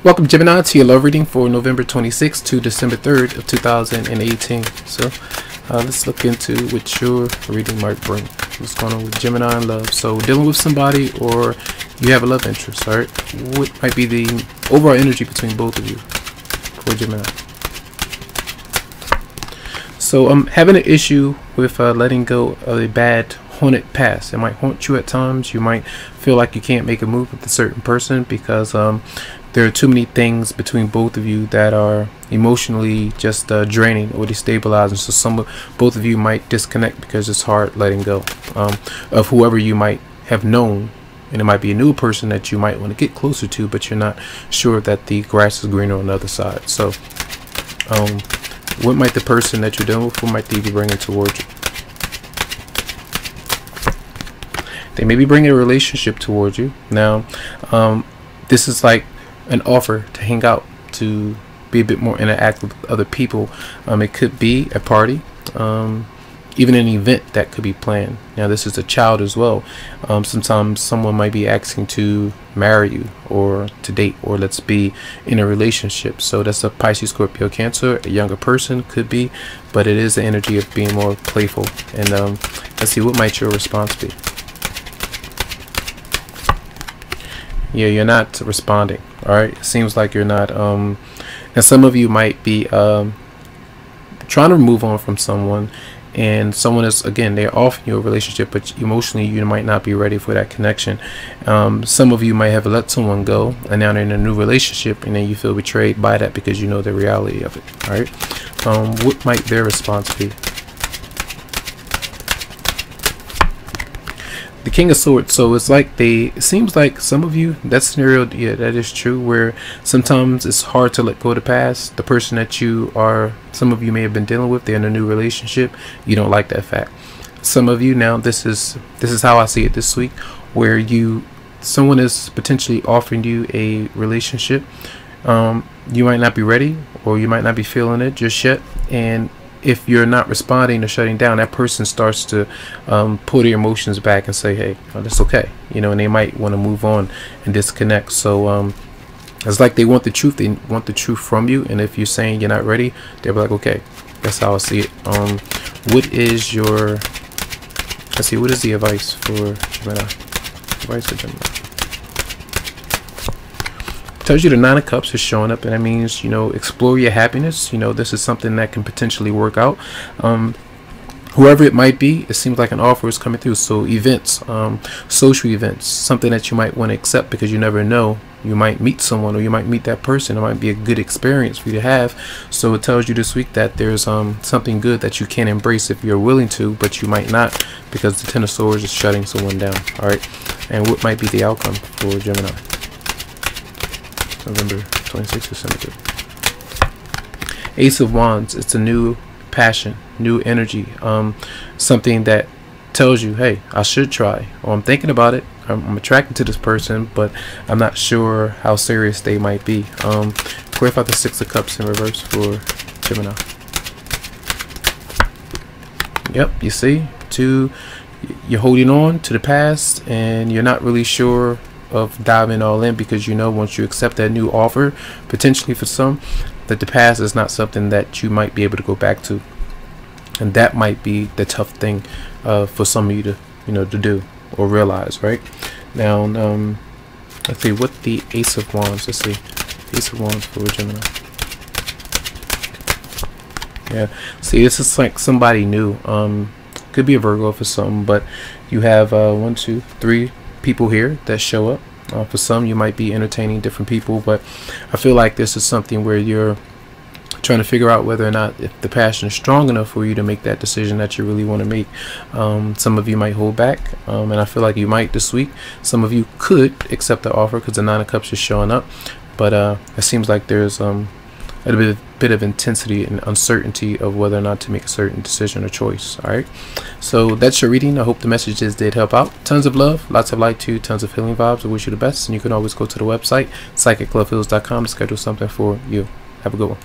Welcome, Gemini, to your love reading for November 26th to December 3rd of 2018. So let's look into what your reading might bring. What's going on with Gemini and love? So dealing with somebody, or you have a love interest, all right? What might be the overall energy between both of you for Gemini? So I'm having an issue with letting go of a bad haunted past. It might haunt you at times. You might feel like you can't make a move with a certain person because there are too many things between both of you that are emotionally just draining or destabilizing. So both of you might disconnect because it's hard letting go of whoever you might have known. And it might be a new person that you might want to get closer to, but you're not sure that the grass is greener on the other side. So what might the person that you're dealing with, what might they be bringing towards you? They may be bringing a relationship towards you. Now, this is like an offer to hang out, to be a bit more interactive with other people. It could be a party, even an event that could be planned. Now, this is a child as well. Sometimes someone might be asking to marry you or to date, or let's be in a relationship. So that's a Pisces, Scorpio, Cancer. A younger person could be, but it is the energy of being more playful. And let's see, what might your response be? Yeah, you're not responding. All right, it seems like you're not. And some of you might be trying to move on from someone, and someone is, again, they're offering you a relationship, but emotionally you might not be ready for that connection. Some of you might have let someone go, and now they're in a new relationship, and then you feel betrayed by that because you know the reality of it. All right, what might their response be? The King of Swords. So it's like it seems like some of you, that scenario, yeah, that is true, where sometimes it's hard to let go of the past. The person that some of you may have been dealing with, they're in a new relationship. You don't like that fact. Some of you, now this is how I see it this week, where someone is potentially offering you a relationship. You might not be ready, or you might not be feeling it just yet, and if you're not responding or shutting down, that person starts to pull their emotions back and say, hey, that's okay, you know, and they might want to move on and disconnect. So it's like they want the truth. They want the truth from you, and if you're saying you're not ready, they'll be like, okay. That's how I see it. What is your, let's see, what is the advice for Gemini? Advice for Gemini. Tells you the Nine of Cups is showing up, and that means, you know, explore your happiness. You know, this is something that can potentially work out. Whoever it might be, it seems like an offer is coming through. So events, social events, something that you might want to accept, because you never know. You might meet someone, or you might meet that person. It might be a good experience for you to have. So it tells you this week that there's something good that you can embrace if you're willing to, but you might not, because the Ten of Swords is shutting someone down. All right, and what might be the outcome for Gemini? November 26th, December 3rd. Ace of Wands. It's a new passion, new energy, something that tells you, hey, I should try, or I'm thinking about it. I'm attracted to this person, but I'm not sure how serious they might be. Clarify the Six of Cups in reverse for Gemini. Yep, you see, you're holding on to the past, and you're not really sure of diving all in, because you know, once you accept that new offer, potentially for some, that the past is not something that you might be able to go back to, and that might be the tough thing for some of you to, you know, to do or realize. Right now, let's see what the Ace of Wands. Let's see, Ace of Wands for Gemini. Yeah, see, this is like somebody new. Could be a Virgo for some, but you have 1, 2, 3 people here that show up. For some, you might be entertaining different people, but I feel like this is something where you're trying to figure out whether or not, if the passion is strong enough for you to make that decision that you really want to make. Some of you might hold back, and I feel like you might this week. Some of you could accept the offer because the Nine of Cups is showing up, but it seems like there's a bit of intensity and uncertainty of whether or not to make a certain decision or choice. All right, so that's your reading. I hope the messages did help out. Tons of love, lots of light to you, tons of healing vibes. I wish you the best, and you can always go to the website psychicloveheals.com to schedule something for you. Have a good one.